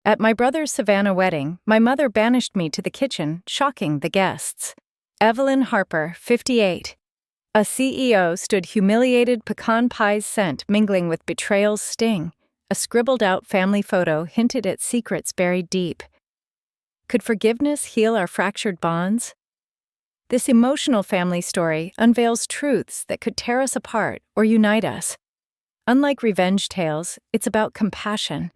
At my brother's Savannah wedding, my mother banished me to the kitchen, shocking the guests. Evelyn Harper, 58. A CEO stood humiliated, pecan pie's scent mingling with betrayal's sting. A scribbled-out family photo hinted at secrets buried deep. Could forgiveness heal our fractured bonds? This emotional family story unveils truths that could tear us apart or unite us. Unlike revenge tales, it's about compassion.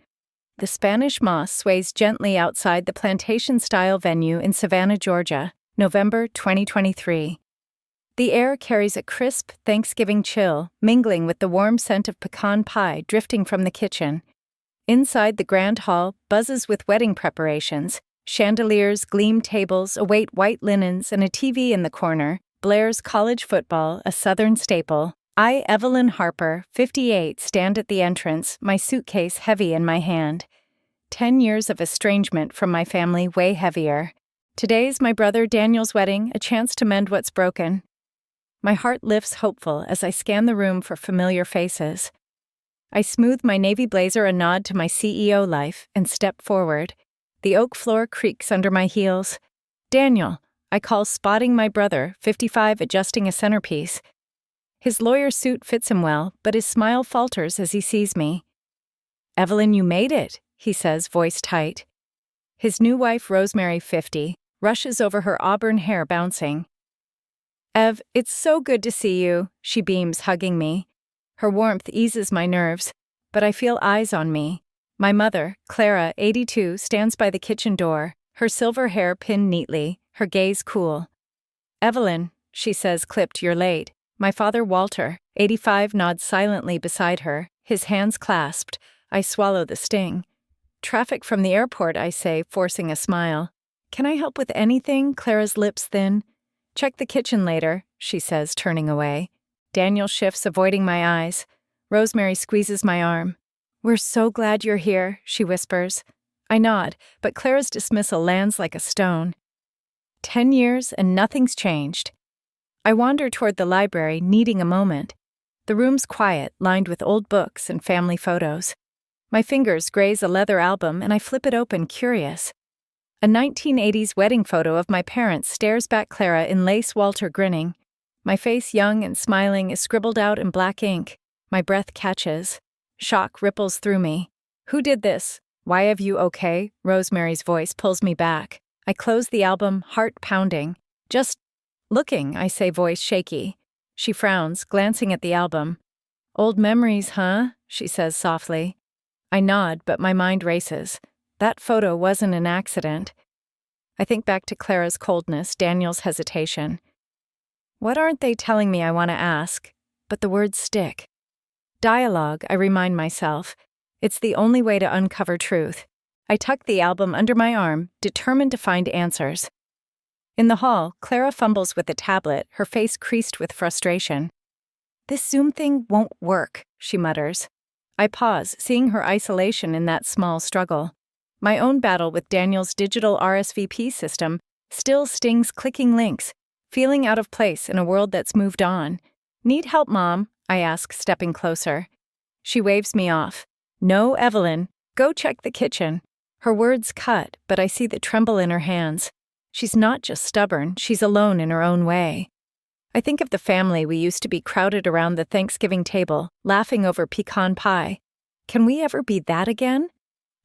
The Spanish moss sways gently outside the plantation-style venue in Savannah, Georgia, November 2023. The air carries a crisp Thanksgiving chill, mingling with the warm scent of pecan pie drifting from the kitchen. Inside the grand hall buzzes with wedding preparations. Chandeliers gleam, tables await white linens, and a TV in the corner blares college football, a Southern staple. I, Evelyn Harper, 58, stand at the entrance, my suitcase heavy in my hand. 10 years of estrangement from my family way heavier. Today's my brother Daniel's wedding, a chance to mend what's broken. My heart lifts hopeful as I scan the room for familiar faces. I smooth my navy blazer, a nod to my CEO life, and step forward. The oak floor creaks under my heels. Daniel, I call, spotting my brother, 55, adjusting a centerpiece. His lawyer suit fits him well, but his smile falters as he sees me. Evelyn, you made it, he says, voice tight. His new wife, Rosemary, 50, rushes over her auburn hair bouncing. Ev, it's so good to see you, she beams, hugging me. Her warmth eases my nerves, but I feel eyes on me. My mother, Clara, 82, stands by the kitchen door, her silver hair pinned neatly, her gaze cool. Evelyn, she says, clipped, you're late. My father, Walter, 85, nods silently beside her, his hands clasped. I swallow the sting. Traffic from the airport, I say, forcing a smile. Can I help with anything? Clara's lips thin. Check the kitchen later, she says, turning away. Daniel shifts, avoiding my eyes. Rosemary squeezes my arm. We're so glad you're here, she whispers. I nod, but Clara's dismissal lands like a stone. 10 years and nothing's changed. I wander toward the library, needing a moment. The room's quiet, lined with old books and family photos. My fingers graze a leather album and I flip it open, curious. A 1980s wedding photo of my parents stares back Clara in lace, Walter grinning. My face, young and smiling, is scribbled out in black ink. My breath catches. Shock ripples through me. Who did this? Why have you okay? Rosemary's voice pulls me back. I close the album, heart pounding. Just looking, I say, voice shaky. She frowns, glancing at the album. Old memories, huh? She says softly. I nod, but my mind races. That photo wasn't an accident. I think back to Clara's coldness, Daniel's hesitation. What aren't they telling me, I want to ask? But the words stick. Dialogue, I remind myself. It's the only way to uncover truth. I tuck the album under my arm, determined to find answers. In the hall, Clara fumbles with the tablet, her face creased with frustration. This Zoom thing won't work, she mutters. I pause, seeing her isolation in that small struggle. My own battle with Daniel's digital RSVP system still stings clicking links, feeling out of place in a world that's moved on. Need help, Mom? I ask, stepping closer. She waves me off. No, Evelyn. Go check the kitchen. Her words cut, but I see the tremble in her hands. She's not just stubborn, she's alone in her own way. I think of the family we used to be crowded around the Thanksgiving table, laughing over pecan pie. Can we ever be that again?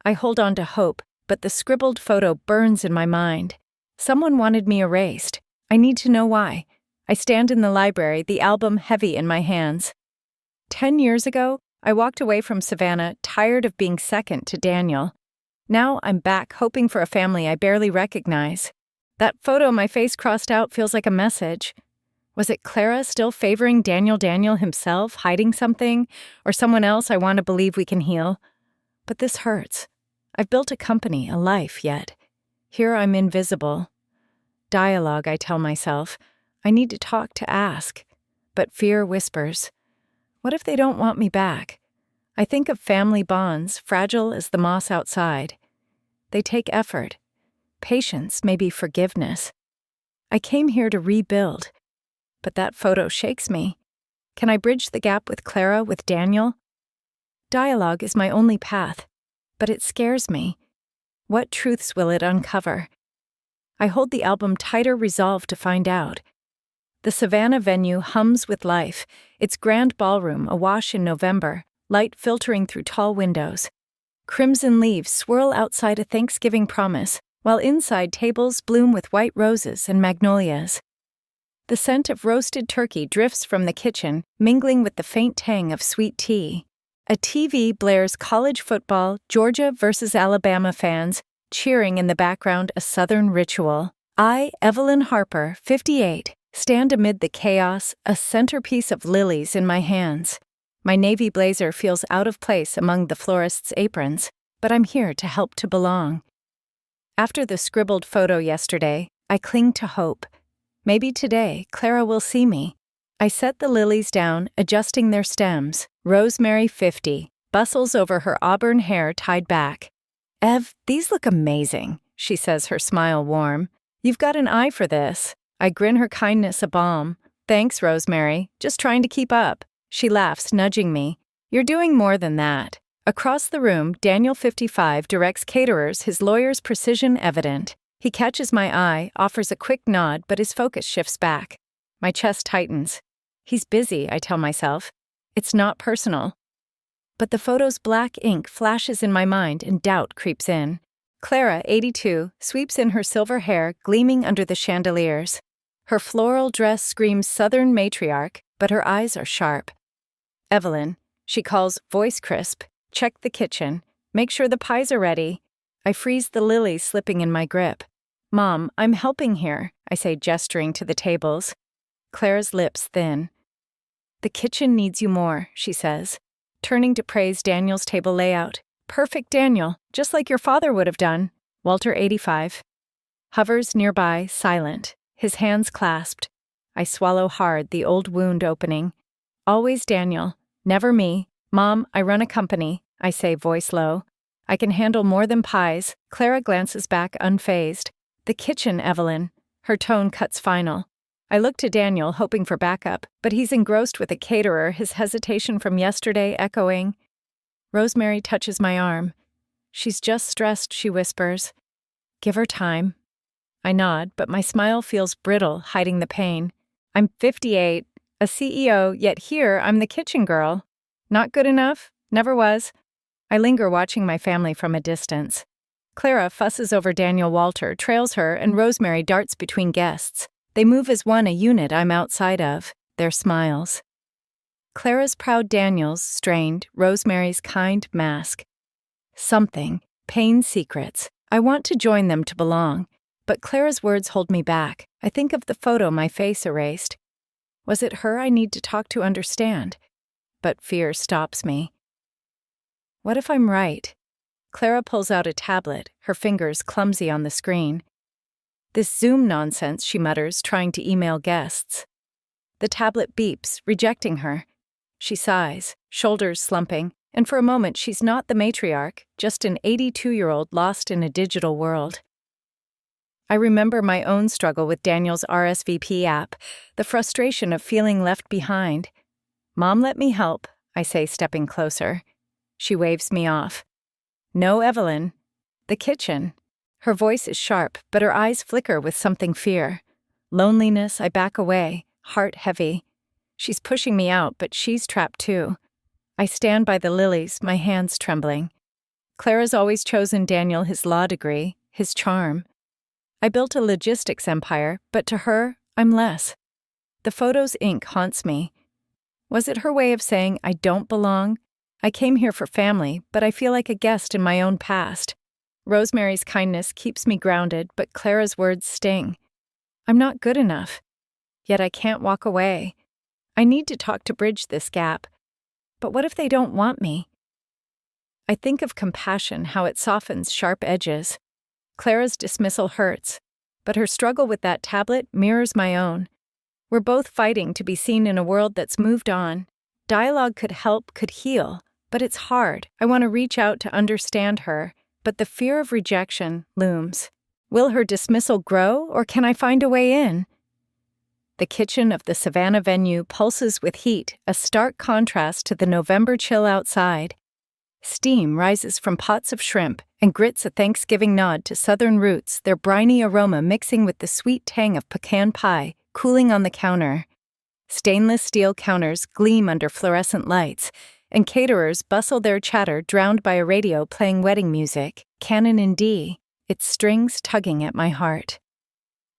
I hold on to hope, but the scribbled photo burns in my mind. Someone wanted me erased. I need to know why. I stand in the library, the album heavy in my hands. 10 years ago, I walked away from Savannah, tired of being second to Daniel. Now I'm back, hoping for a family I barely recognize. That photo my face crossed out feels like a message. Was it Clara still favoring Daniel himself, hiding something, or someone else I want to believe we can heal? But this hurts. I've built a company, a life, yet. Here I'm invisible. Dialogue, I tell myself. I need to talk, to ask. But fear whispers. What if they don't want me back? I think of family bonds, fragile as the moss outside. They take effort. Patience, maybe forgiveness. I came here to rebuild. But that photo shakes me. Can I bridge the gap with Clara, with Daniel? Dialogue is my only path, but it scares me. What truths will it uncover? I hold the album tighter, resolved to find out. The Savannah venue hums with life, its grand ballroom awash in November, light filtering through tall windows. Crimson leaves swirl outside a Thanksgiving promise, while inside tables bloom with white roses and magnolias. The scent of roasted turkey drifts from the kitchen, mingling with the faint tang of sweet tea. A TV blares college football, Georgia versus Alabama fans, cheering in the background a Southern ritual. I, Evelyn Harper, 58, stand amid the chaos, a centerpiece of lilies in my hands. My navy blazer feels out of place among the florist's aprons, but I'm here to help to belong. After the scribbled photo yesterday, I cling to hope. Maybe today, Clara will see me. I set the lilies down, adjusting their stems. Rosemary, 50, bustles over her auburn hair tied back. "Ev, these look amazing," she says, her smile warm. "You've got an eye for this." I grin, her kindness a balm. "Thanks, Rosemary. Just trying to keep up." She laughs, nudging me. "You're doing more than that." Across the room, Daniel, 55, directs caterers, his lawyer's precision evident. He catches my eye, offers a quick nod, but his focus shifts back. My chest tightens. He's busy, I tell myself. It's not personal. But the photo's black ink flashes in my mind and doubt creeps in. Clara, 82, sweeps in her silver hair, gleaming under the chandeliers. Her floral dress screams Southern matriarch, but her eyes are sharp. "Evelyn," she calls, voice crisp, "check the kitchen. Make sure the pies are ready." I freeze, the lilies slipping in my grip. "Mom, I'm helping here," I say, gesturing to the tables. Clara's lips thin. "The kitchen needs you more," she says, turning to praise Daniel's table layout. "Perfect, Daniel, just like your father would have done." Walter, 85, hovers nearby, silent, his hands clasped. I swallow hard, the old wound opening. "Always Daniel, never me. Mom, I run a company," I say, voice low. "I can handle more than pies." Clara glances back, unfazed. "The kitchen, Evelyn." Her tone cuts final. I look to Daniel, hoping for backup, but he's engrossed with a caterer, his hesitation from yesterday echoing. Rosemary touches my arm. "She's just stressed," she whispers. "Give her time." I nod, but my smile feels brittle, hiding the pain. I'm 58, a CEO, yet here I'm the kitchen girl. Not good enough? Never was. I linger, watching my family from a distance. Clara fusses over Daniel. Walter trails her, and Rosemary darts between guests. They move as one, a unit I'm outside of. Their smiles. Clara's proud, Daniel's strained, Rosemary's kind mask. Something, pain secrets. I want to join them to belong. But Clara's words hold me back. I think of the photo my face erased. Was it her I need to talk to understand? But fear stops me. What if I'm right? Clara pulls out a tablet, her fingers clumsy on the screen. "This Zoom nonsense," she mutters, trying to email guests. The tablet beeps, rejecting her. She sighs, shoulders slumping, and for a moment she's not the matriarch, just an 82-year-old lost in a digital world. I remember my own struggle with Daniel's RSVP app, the frustration of feeling left behind. "Mom, let me help," I say, stepping closer. She waves me off. "No, Evelyn. The kitchen." Her voice is sharp, but her eyes flicker with something fear. Loneliness, I back away, heart heavy. She's pushing me out, but she's trapped too. I stand by the lilies, my hands trembling. Clara's always chosen Daniel, his law degree, his charm. I built a logistics empire, but to her, I'm less. The photo's ink haunts me. Was it her way of saying I don't belong? I came here for family, but I feel like a guest in my own past. Rosemary's kindness keeps me grounded, but Clara's words sting. I'm not good enough. Yet I can't walk away. I need to talk to bridge this gap. But what if they don't want me? I think of compassion, how it softens sharp edges. Clara's dismissal hurts, but her struggle with that tablet mirrors my own. We're both fighting to be seen in a world that's moved on. Dialogue could help, could heal, but it's hard. I want to reach out to understand her, but the fear of rejection looms. Will her dismissal grow, or can I find a way in? The kitchen of the Savannah venue pulses with heat, a stark contrast to the November chill outside. Steam rises from pots of shrimp and grits a Thanksgiving nod to southern roots, their briny aroma mixing with the sweet tang of pecan pie, cooling on the counter. Stainless steel counters gleam under fluorescent lights, and caterers bustle their chatter drowned by a radio playing wedding music, canon in D, its strings tugging at my heart.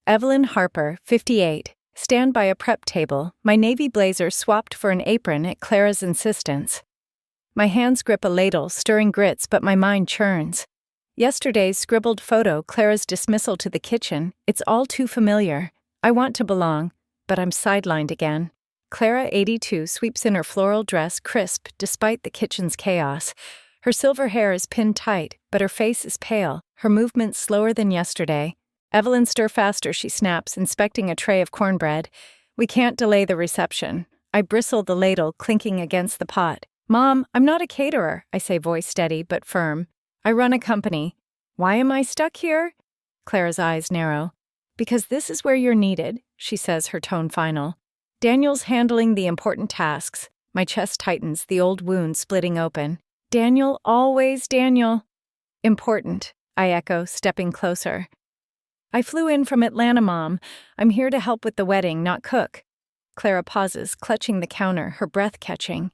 Evelyn Harper, 58, stand by a prep table, my navy blazer swapped for an apron at Clara's insistence. My hands grip a ladle, stirring grits, but my mind churns. Yesterday's scribbled photo, Clara's dismissal to the kitchen, it's all too familiar. I want to belong, but I'm sidelined again. Clara, 82, sweeps in her floral dress, crisp despite the kitchen's chaos. Her silver hair is pinned tight, but her face is pale, her movements slower than yesterday. Evelyn, stir faster, she snaps, inspecting a tray of cornbread. We can't delay the reception. I bristle the ladle, clinking against the pot. Mom, I'm not a caterer, I say, voice steady but firm. I run a company. Why am I stuck here? Clara's eyes narrow. Because this is where you're needed, she says, her tone final. Daniel's handling the important tasks. My chest tightens, the old wound splitting open. Daniel, always Daniel. Important, I echo, stepping closer. I flew in from Atlanta, Mom. I'm here to help with the wedding, not cook. Clara pauses, clutching the counter, her breath catching.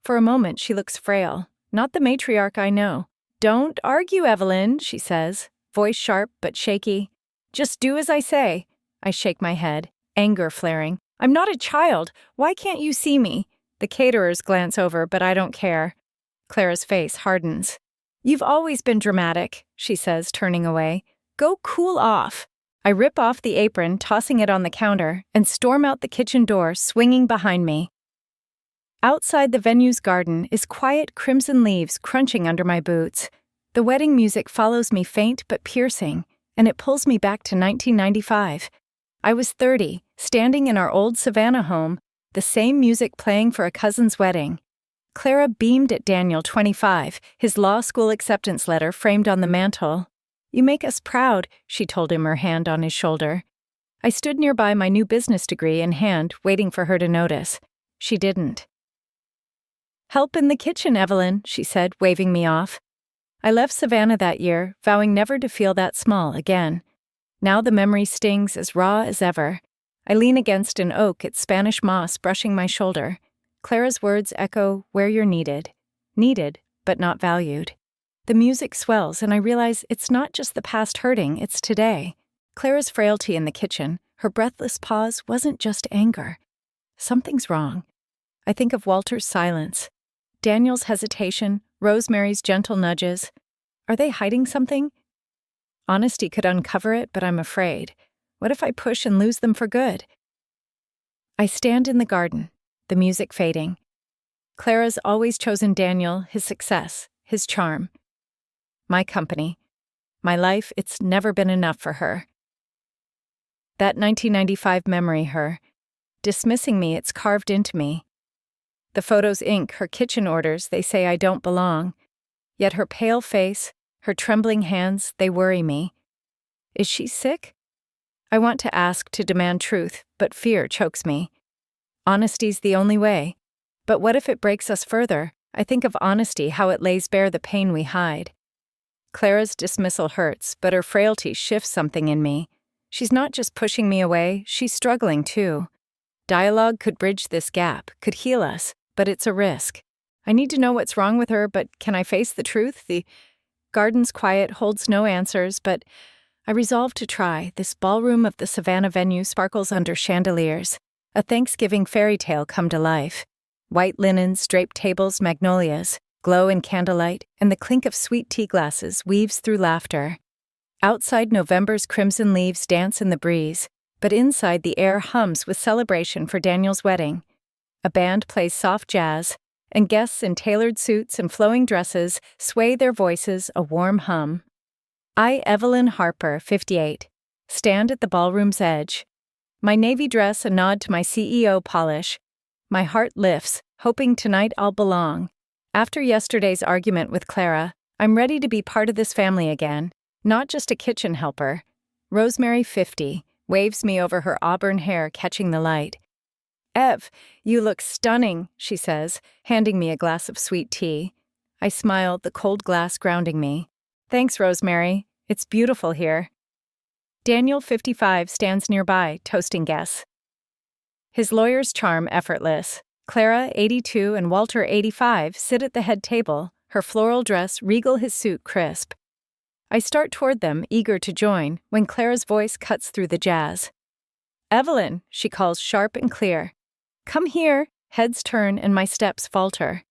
For a moment, she looks frail, not the matriarch I know. Don't argue, Evelyn, she says, voice sharp but shaky. Just do as I say. I shake my head, anger flaring. I'm not a child. Why can't you see me? The caterers glance over, but I don't care. Clara's face hardens. You've always been dramatic, she says, turning away. Go cool off. I rip off the apron, tossing it on the counter, and storm out the kitchen door, swinging behind me. Outside the venue's garden is quiet crimson leaves crunching under my boots. The wedding music follows me, faint but piercing, and it pulls me back to 1995. I was 30, standing in our old Savannah home, the same music playing for a cousin's wedding. Clara beamed at Daniel, 25, his law school acceptance letter framed on the mantel. You make us proud, she told him, her hand on his shoulder. I stood nearby, my new business degree in hand, waiting for her to notice. She didn't. Help in the kitchen, Evelyn, she said, waving me off. I left Savannah that year, vowing never to feel that small again. Now the memory stings as raw as ever. I lean against an oak, its Spanish moss brushing my shoulder. Clara's words echo, where you're needed. Needed, but not valued. The music swells, and I realize it's not just the past hurting, it's today. Clara's frailty in the kitchen, her breathless pause, wasn't just anger. Something's wrong. I think of Walter's silence, Daniel's hesitation, Rosemary's gentle nudges. Are they hiding something? Honesty could uncover it, but I'm afraid. What if I push and lose them for good? I stand in the garden, the music fading. Clara's always chosen Daniel, his success, his charm. My company. My life, it's never been enough for her. That 1995 memory, her. Dismissing me, it's carved into me. The photo's ink, her kitchen orders, they say I don't belong. Yet her pale face, her trembling hands, they worry me. Is she sick? I want to ask, to demand truth, but fear chokes me. Honesty's the only way. But what if it breaks us further? I think of honesty, how it lays bare the pain we hide. Clara's dismissal hurts, but her frailty shifts something in me. She's not just pushing me away, she's struggling too. Dialogue could bridge this gap, could heal us, but it's a risk. I need to know what's wrong with her, but can I face the truth? The garden's quiet, holds no answers, but I resolve to try. This ballroom of the Savannah venue sparkles under chandeliers. A Thanksgiving fairy tale come to life. White linens, draped tables, magnolias, glow in candlelight, and the clink of sweet tea glasses weaves through laughter. Outside, November's crimson leaves dance in the breeze, but inside the air hums with celebration for Daniel's wedding. A band plays soft jazz, and guests in tailored suits and flowing dresses sway their voices a warm hum. I, Evelyn Harper, 58, stand at the ballroom's edge. My navy dress a nod to my CEO polish. My heart lifts, hoping tonight I'll belong. After yesterday's argument with Clara, I'm ready to be part of this family again, not just a kitchen helper. Rosemary, 50, waves me over her auburn hair catching the light. Ev, you look stunning, she says, handing me a glass of sweet tea. I smile, the cold glass grounding me. Thanks, Rosemary. It's beautiful here. Daniel, 55, stands nearby, toasting guests. His lawyer's charm effortless. Clara, 82, and Walter, 85, sit at the head table, her floral dress regal, his suit crisp. I start toward them, eager to join, when Clara's voice cuts through the jazz. Evelyn, she calls sharp and clear. Come here. Heads turn and my steps falter.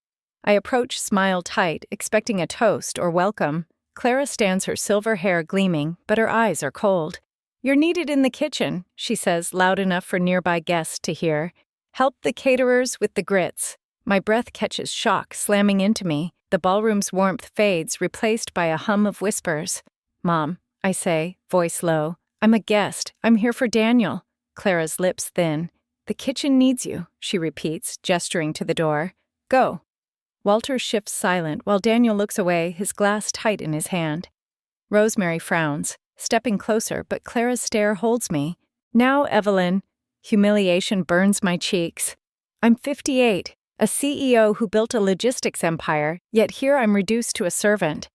I approach, smile tight, expecting a toast or welcome. Clara stands, her silver hair gleaming, but her eyes are cold. You're needed in the kitchen, she says, loud enough for nearby guests to hear. Help the caterers with the grits. My breath catches shock, slamming into me. The ballroom's warmth fades, replaced by a hum of whispers. Mom, I say, voice low. I'm a guest. I'm here for Daniel. Clara's lips thin. The kitchen needs you, she repeats, gesturing to the door. Go. Walter shifts silent while Daniel looks away, his glass tight in his hand. Rosemary frowns, stepping closer, but Clara's stare holds me. Now, Evelyn. Humiliation burns my cheeks. I'm 58, a CEO who built a logistics empire, yet here I'm reduced to a servant.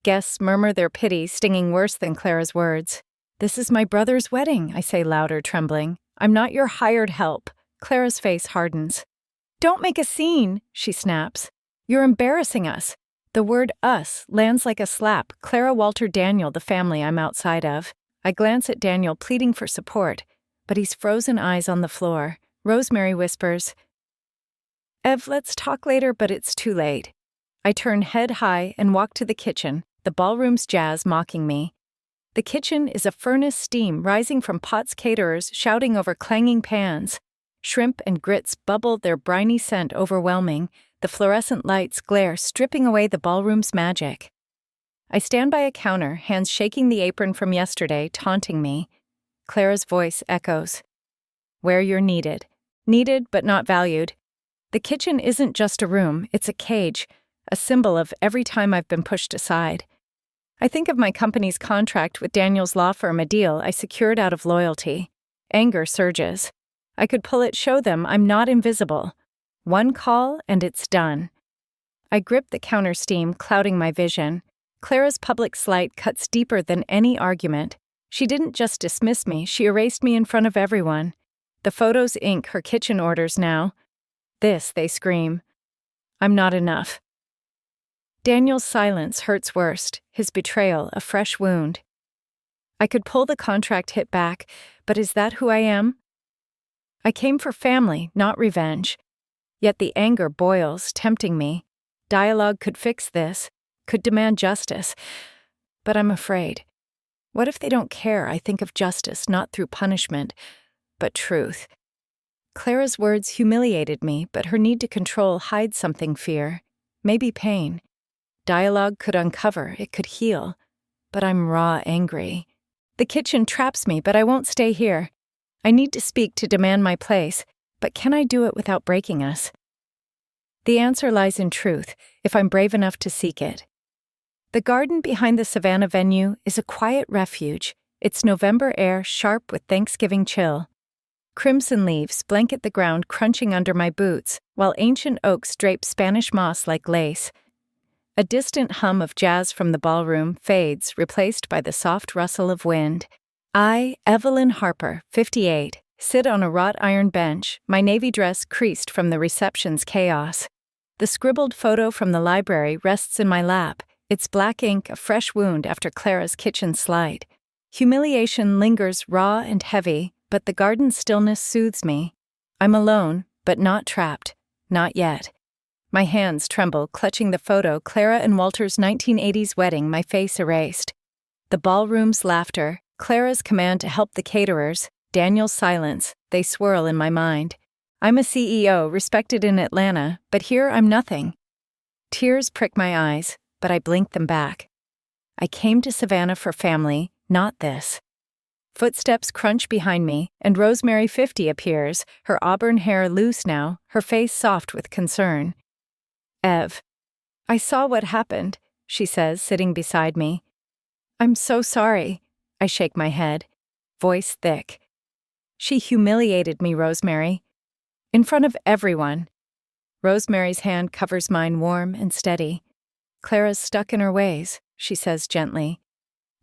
Guests murmur their pity, stinging worse than Clara's words. This is my brother's wedding, I say louder, trembling. I'm not your hired help. Clara's face hardens. Don't make a scene, she snaps. You're embarrassing us. The word us lands like a slap. Clara, Walter, Daniel, the family I'm outside of. I glance at Daniel, pleading for support, but he's frozen eyes on the floor. Rosemary whispers, Ev, let's talk later, but it's too late. I turn head high and walk to the kitchen, the ballroom's jazz mocking me. The kitchen is a furnace, steam rising from pots, caterers shouting over clanging pans. Shrimp and grits bubble, their briny scent overwhelming. The fluorescent lights glare, stripping away the ballroom's magic. I stand by a counter, hands shaking the apron from yesterday, taunting me. Clara's voice echoes. Where you're needed. Needed but not valued. The kitchen isn't just a room, it's a cage, a symbol of every time I've been pushed aside. I think of my company's contract with Daniel's law firm, a deal I secured out of loyalty. Anger surges. I could pull it, show them I'm not invisible. One call and it's done. I grip the counter, steam clouding my vision. Clara's public slight cuts deeper than any argument. She didn't just dismiss me, she erased me in front of everyone. The photos ink her kitchen orders now. This, they scream. I'm not enough. Daniel's silence hurts worst, his betrayal a fresh wound. I could pull the contract hit back, but is that who I am? I came for family, not revenge. Yet the anger boils, tempting me. Dialogue could fix this, could demand justice. But I'm afraid. What if they don't care? I think of justice not through punishment, but truth. Clara's words humiliated me, but her need to control hides something, fear, maybe pain. Dialogue could uncover, it could heal. But I'm raw angry. The kitchen traps me, but I won't stay here. I need to speak to demand my place, but can I do it without breaking us? The answer lies in truth, if I'm brave enough to seek it. The garden behind the Savannah venue is a quiet refuge, its November air sharp with Thanksgiving chill. Crimson leaves blanket the ground, crunching under my boots, while ancient oaks drape Spanish moss like lace. A distant hum of jazz from the ballroom fades, replaced by the soft rustle of wind. I, Evelyn Harper, 58, sit on a wrought iron bench, my navy dress creased from the reception's chaos. The scribbled photo from the library rests in my lap, its black ink a fresh wound after Clara's kitchen slight. Humiliation lingers raw and heavy, but the garden's stillness soothes me. I'm alone, but not trapped. Not yet. My hands tremble, clutching the photo, Clara and Walter's 1980s wedding, my face erased. The ballroom's laughter, Clara's command to help the caterers, Daniel's silence, they swirl in my mind. I'm a CEO, respected in Atlanta, but here I'm nothing. Tears prick my eyes, but I blink them back. I came to Savannah for family, not this. Footsteps crunch behind me, and Rosemary, 50, appears, her auburn hair loose now, her face soft with concern. Ev. I saw what happened, she says, sitting beside me. I'm so sorry. I shake my head, voice thick. She humiliated me, Rosemary. In front of everyone. Rosemary's hand covers mine, warm and steady. Clara's stuck in her ways, she says gently.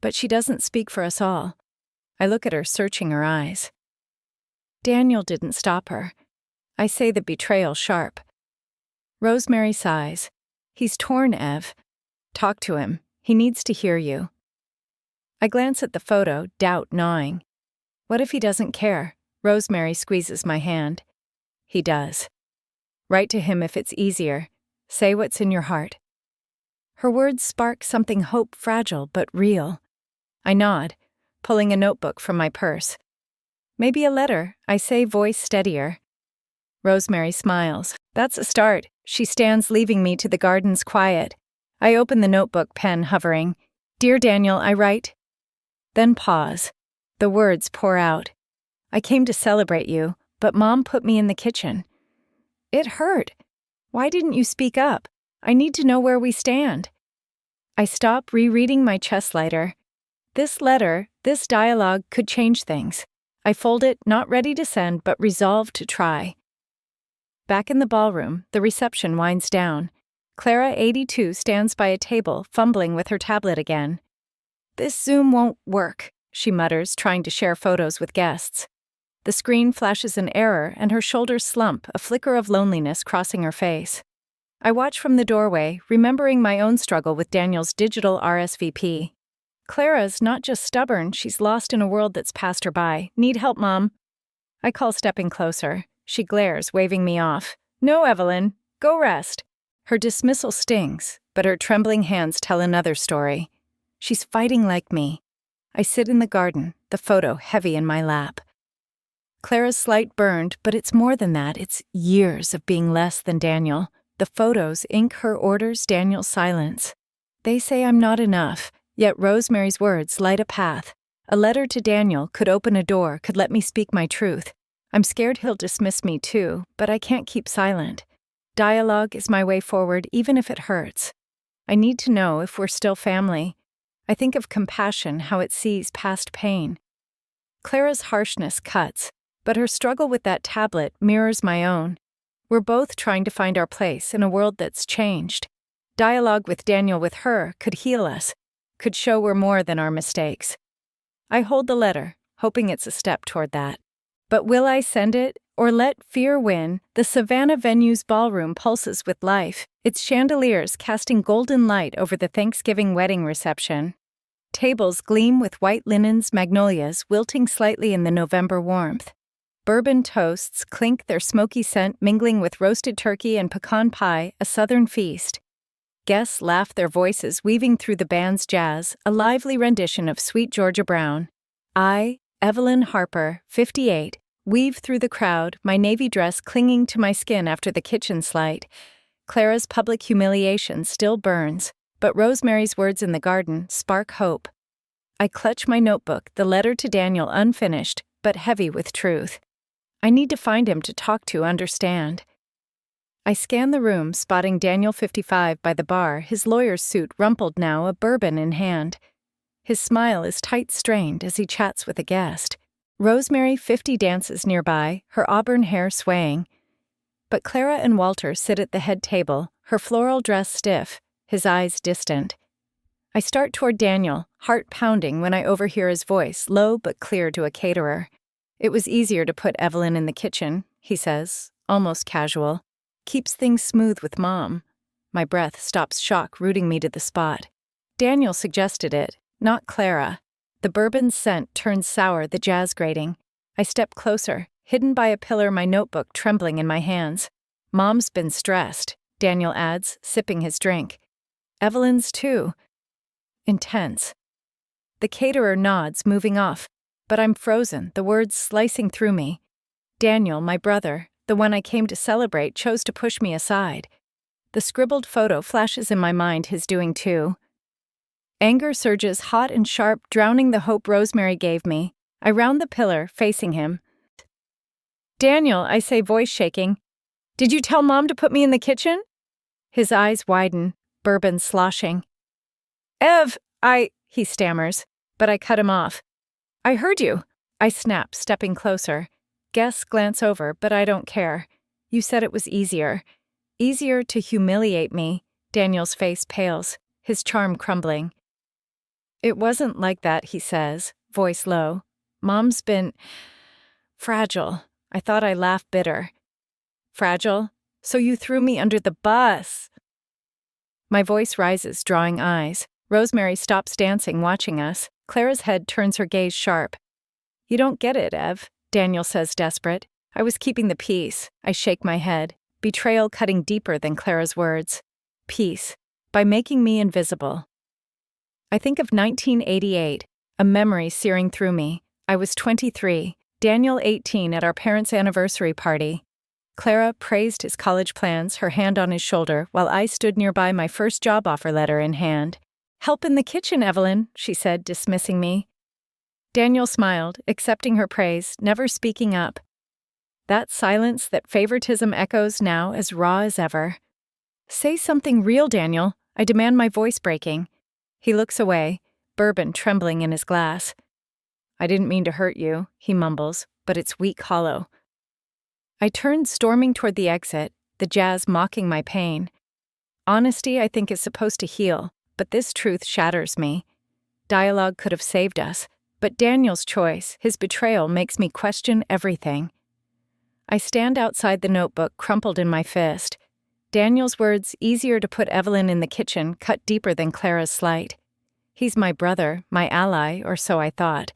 But she doesn't speak for us all. I look at her, searching her eyes. Daniel didn't stop her. I say the betrayal sharp. Rosemary sighs. He's torn, Ev. Talk to him. He needs to hear you. I glance at the photo, doubt gnawing. What if he doesn't care? Rosemary squeezes my hand. He does. Write to him if it's easier. Say what's in your heart. Her words spark something hope fragile but real. I nod, pulling a notebook from my purse. Maybe a letter, I say, voice steadier. Rosemary smiles. That's a start. She stands, leaving me to the garden's quiet. I open the notebook, pen hovering. Dear Daniel, I write. Then pause. The words pour out. I came to celebrate you, but Mom put me in the kitchen. It hurt. Why didn't you speak up? I need to know where we stand. I stop, rereading my chest lighter. This letter, this dialogue could change things. I fold it, not ready to send, but resolved to try. Back in the ballroom, the reception winds down. Clara, 82, stands by a table, fumbling with her tablet again. This Zoom won't work, she mutters, trying to share photos with guests. The screen flashes an error, and her shoulders slump, a flicker of loneliness crossing her face. I watch from the doorway, remembering my own struggle with Daniel's digital RSVP. Clara's not just stubborn, she's lost in a world that's passed her by. Need help, Mom? I call, stepping closer. She glares, waving me off. No, Evelyn. Go rest. Her dismissal stings, but her trembling hands tell another story. She's fighting like me. I sit in the garden, the photo heavy in my lap. Clara's slight burned, but it's more than that. It's years of being less than Daniel. The photos ink her orders, Daniel's silence. They say I'm not enough, yet Rosemary's words light a path. A letter to Daniel could open a door, could let me speak my truth. I'm scared he'll dismiss me too, but I can't keep silent. Dialogue is my way forward, even if it hurts. I need to know if we're still family. I think of compassion, how it sees past pain. Clara's harshness cuts, but her struggle with that tablet mirrors my own. We're both trying to find our place in a world that's changed. Dialogue with Daniel, with her, could heal us, could show we're more than our mistakes. I hold the letter, hoping it's a step toward that. But will I send it, or let fear win? The Savannah venue's ballroom pulses with life, its chandeliers casting golden light over the Thanksgiving wedding reception. Tables gleam with white linens, magnolias wilting slightly in the November warmth. Bourbon toasts clink, their smoky scent mingling with roasted turkey and pecan pie, a southern feast. Guests laugh, their voices weaving through the band's jazz, a lively rendition of Sweet Georgia Brown. I, Evelyn Harper, 58, weave through the crowd, my navy dress clinging to my skin after the kitchen slight. Clara's public humiliation still burns, but Rosemary's words in the garden spark hope. I clutch my notebook, the letter to Daniel unfinished, but heavy with truth. I need to find him to talk to, understand. I scan the room, spotting Daniel, 55, by the bar, his lawyer's suit rumpled now, a bourbon in hand. His smile is tight strained as he chats with a guest. Rosemary, 50, dances nearby, her auburn hair swaying. But Clara and Walter sit at the head table, her floral dress stiff, his eyes distant. I start toward Daniel, heart pounding, when I overhear his voice, low but clear, to a caterer. It was easier to put Evelyn in the kitchen, he says, almost casual. Keeps things smooth with Mom. My breath stops, shock rooting me to the spot. Daniel suggested it, not Clara. The bourbon's scent turns sour, the jazz grating. I step closer, hidden by a pillar, my notebook trembling in my hands. Mom's been stressed, Daniel adds, sipping his drink. Evelyn's too. Intense. The caterer nods, moving off, but I'm frozen, the words slicing through me. Daniel, my brother, the one I came to celebrate, chose to push me aside. The scribbled photo flashes in my mind, his doing too. Anger surges hot and sharp, drowning the hope Rosemary gave me. I round the pillar, facing him. Daniel, I say, voice shaking. Did you tell Mom to put me in the kitchen? His eyes widen, bourbon sloshing. Ev, he stammers, but I cut him off. I heard you, I snap, stepping closer. Guests glance over, but I don't care. You said it was easier. Easier to humiliate me, Daniel's face pales, his charm crumbling. It wasn't like that, he says, voice low. Mom's been fragile. I thought I laughed bitter. Fragile? So you threw me under the bus. My voice rises, drawing eyes. Rosemary stops dancing, watching us. Clara's head turns her gaze sharp. You don't get it, Ev, Daniel says, desperate. I was keeping the peace. I shake my head. Betrayal cutting deeper than Clara's words. Peace. By making me invisible. I think of 1988, a memory searing through me. I was 23, Daniel 18 at our parents' anniversary party. Clara praised his college plans, her hand on his shoulder, while I stood nearby, my first job offer letter in hand. Help in the kitchen, Evelyn, she said, dismissing me. Daniel smiled, accepting her praise, never speaking up. That silence, that favoritism echoes now as raw as ever. Say something real, Daniel. I demand, my voice breaking. He looks away, bourbon trembling in his glass. I didn't mean to hurt you, he mumbles, but it's weak hollow. I turned, storming toward the exit, the jazz mocking my pain. Honesty, I think, is supposed to heal, but this truth shatters me. Dialogue could have saved us, but Daniel's choice, his betrayal, makes me question everything. I stand outside the notebook, crumpled in my fist. Daniel's words, easier to put Evelyn in the kitchen, cut deeper than Clara's slight. He's my brother, my ally, or so I thought.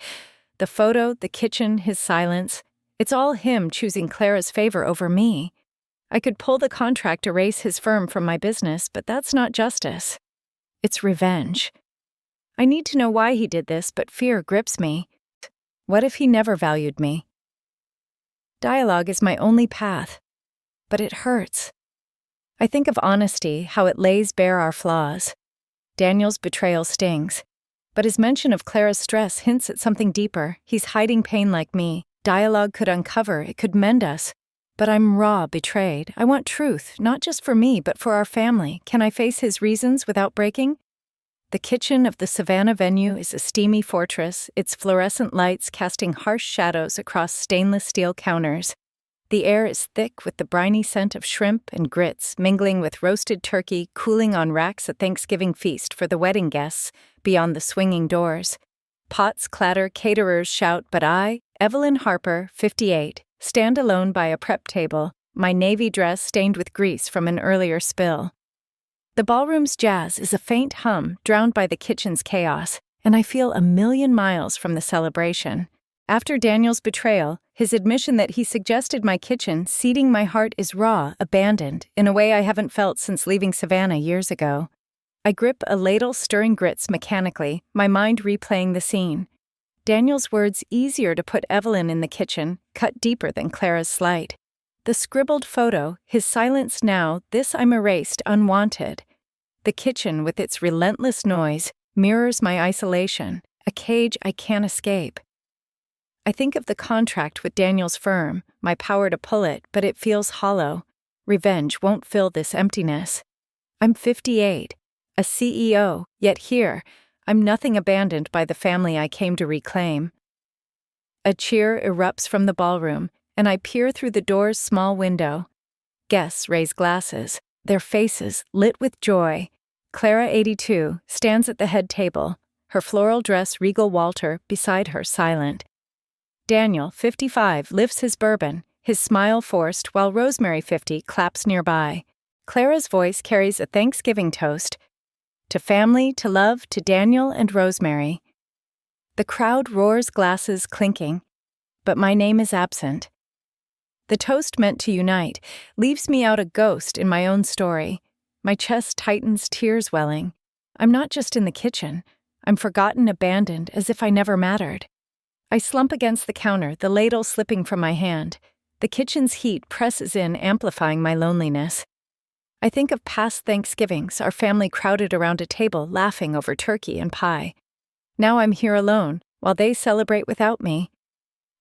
The photo, the kitchen, his silence, it's all him choosing Clara's favor over me. I could pull the contract, erase his firm from my business, but that's not justice. It's revenge. I need to know why he did this, but fear grips me. What if he never valued me? Dialogue is my only path, but it hurts. I think of honesty, how it lays bare our flaws. Daniel's betrayal stings, but his mention of Clara's stress hints at something deeper. He's hiding pain like me. Dialogue could uncover, it could mend us. But I'm raw, betrayed. I want truth, not just for me, but for our family. Can I face his reasons without breaking? The kitchen of the Savannah venue is a steamy fortress, its fluorescent lights casting harsh shadows across stainless steel counters. The air is thick with the briny scent of shrimp and grits, mingling with roasted turkey cooling on racks at Thanksgiving feast for the wedding guests beyond the swinging doors. Pots clatter, caterers shout, but I, Evelyn Harper, 58, stand alone by a prep table, my navy dress stained with grease from an earlier spill. The ballroom's jazz is a faint hum drowned by the kitchen's chaos, and I feel a million miles from the celebration. After Daniel's betrayal, his admission that he suggested my kitchen seeding my heart is raw, abandoned, in a way I haven't felt since leaving Savannah years ago. I grip a ladle, stirring grits mechanically, my mind replaying the scene. Daniel's words, easier to put Evelyn in the kitchen, cut deeper than Clara's slight. The scribbled photo, his silence now, this I'm erased, unwanted. The kitchen, with its relentless noise, mirrors my isolation, a cage I can't escape. I think of the contract with Daniel's firm, my power to pull it, but it feels hollow. Revenge won't fill this emptiness. I'm 58, a CEO, yet here, I'm nothing, abandoned by the family I came to reclaim. A cheer erupts from the ballroom, and I peer through the door's small window. Guests raise glasses, their faces lit with joy. Clara, 82, stands at the head table, her floral dress regal Walter beside her, silent. Daniel, 55, lifts his bourbon, his smile forced, while Rosemary, 50, claps nearby. Clara's voice carries a Thanksgiving toast. To family, to love, to Daniel and Rosemary. The crowd roars, glasses clinking, but my name is absent. The toast meant to unite leaves me out a ghost in my own story. My chest tightens, tears welling. I'm not just in the kitchen. I'm forgotten, abandoned, as if I never mattered. I slump against the counter, the ladle slipping from my hand. The kitchen's heat presses in, amplifying my loneliness. I think of past Thanksgivings, our family crowded around a table, laughing over turkey and pie. Now I'm here alone, while they celebrate without me.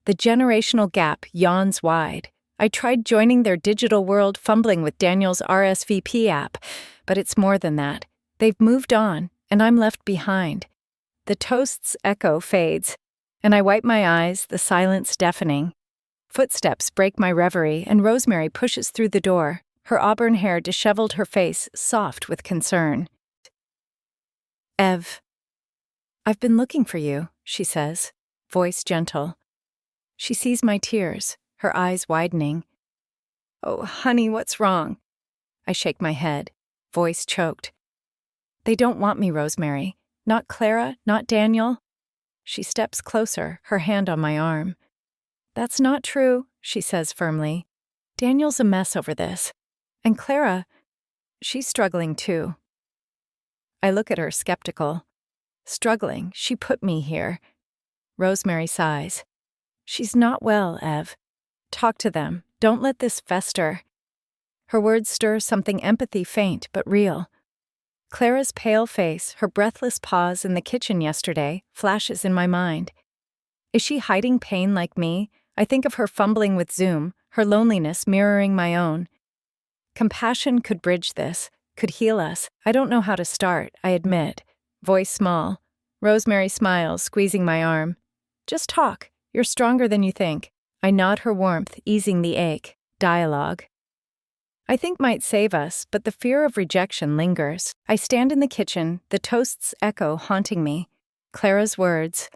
The generational gap yawns wide. I tried joining their digital world, fumbling with Daniel's RSVP app, but it's more than that. They've moved on, and I'm left behind. The toast's echo fades, and I wipe my eyes, the silence deafening. Footsteps break my reverie, and Rosemary pushes through the door, Her auburn hair disheveled, her face soft with concern. "Ev, I've been looking for you," she says, voice gentle. She sees my tears, her eyes widening. "Oh, honey, what's wrong?" I shake my head, voice choked. "They don't want me, Rosemary. Not Clara, not Daniel." She steps closer, her hand on my arm. "That's not true," she says firmly. "Daniel's a mess over this. And Clara, she's struggling too." I look at her skeptical. "Struggling, she put me here." Rosemary sighs. "She's not well, Ev. Talk to them. Don't let this fester." Her words stir something empathy faint but real. Clara's pale face, her breathless pause in the kitchen yesterday, flashes in my mind. Is she hiding pain like me? I think of her fumbling with Zoom, her loneliness mirroring my own. Compassion could bridge this, could heal us. I don't know how to start, I admit. Voice small. Rosemary smiles, squeezing my arm. "Just talk. You're stronger than you think." I nod her warmth, easing the ache. Dialogue. I think might save us, but the fear of rejection lingers. I stand in the kitchen, the toast's echo haunting me. Clara's words.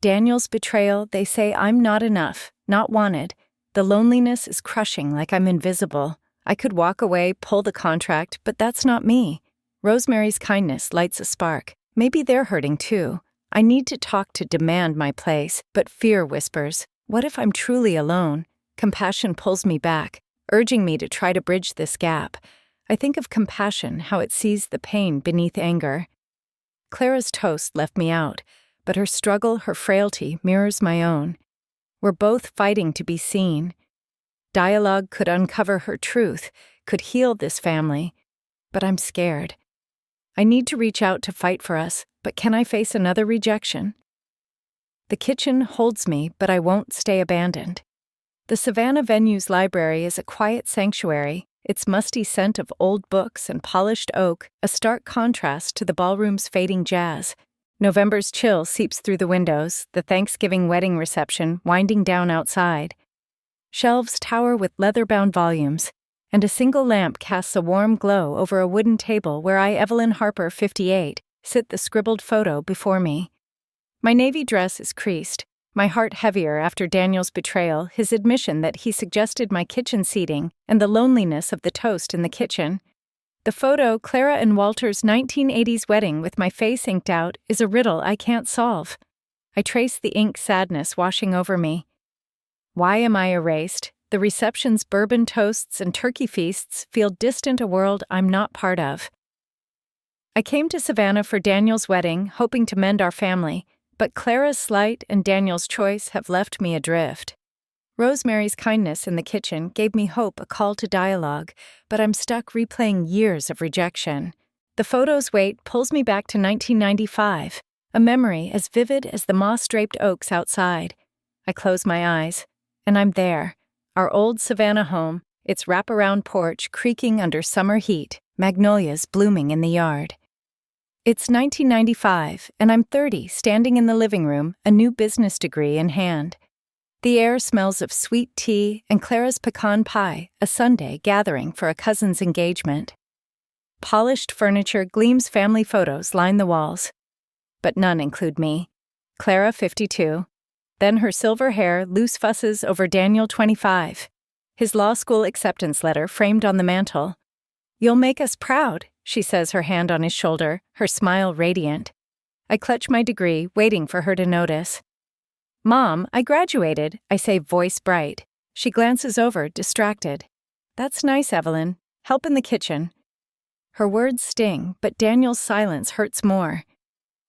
"Daniel's betrayal, they say I'm not enough, not wanted. The loneliness is crushing like I'm invisible. I could walk away, pull the contract, but that's not me." Rosemary's kindness lights a spark. Maybe they're hurting too. I need to talk to demand my place, but fear whispers, what if I'm truly alone? Compassion pulls me back, urging me to try to bridge this gap. I think of compassion, how it sees the pain beneath anger. Clara's toast left me out, but her struggle, her frailty, mirrors my own. We're both fighting to be seen. Dialogue could uncover her truth, could heal this family. But I'm scared. I need to reach out to fight for us, but can I face another rejection? The kitchen holds me, but I won't stay abandoned. The Savannah Venue's library is a quiet sanctuary, its musty scent of old books and polished oak a stark contrast to the ballroom's fading jazz. November's chill seeps through the windows, the Thanksgiving wedding reception winding down outside. Shelves tower with leather-bound volumes, and a single lamp casts a warm glow over a wooden table where I, Evelyn Harper, 58, sit the scribbled photo before me. My navy dress is creased, my heart heavier after Daniel's betrayal, his admission that he suggested my kitchen seating, and the loneliness of the toast in the kitchen. The photo, Clara and Walter's 1980s wedding with my face inked out, is a riddle I can't solve. I trace the ink sadness washing over me. Why am I erased? The reception's bourbon toasts and turkey feasts feel distant, a world I'm not part of. I came to Savannah for Daniel's wedding, hoping to mend our family, but Clara's slight and Daniel's choice have left me adrift. Rosemary's kindness in the kitchen gave me hope, a call to dialogue, but I'm stuck replaying years of rejection. The photo's weight pulls me back to 1995, a memory as vivid as the moss-draped oaks outside. I close my eyes, and I'm there, our old Savannah home, its wraparound porch creaking under summer heat, magnolias blooming in the yard. It's 1995, and I'm 30, standing in the living room, a new business degree in hand. The air smells of sweet tea and Clara's pecan pie, a Sunday gathering for a cousin's engagement. Polished furniture gleams, family photos line the walls. But none include me. Clara, 52. Then her silver hair loose fusses over Daniel, 25. His law school acceptance letter framed on the mantel. "You'll make us proud," she says, her hand on his shoulder, her smile radiant. I clutch my degree, waiting for her to notice. "Mom, I graduated," I say, voice bright. She glances over, distracted. "That's nice, Evelyn. Help in the kitchen." Her words sting, but Daniel's silence hurts more.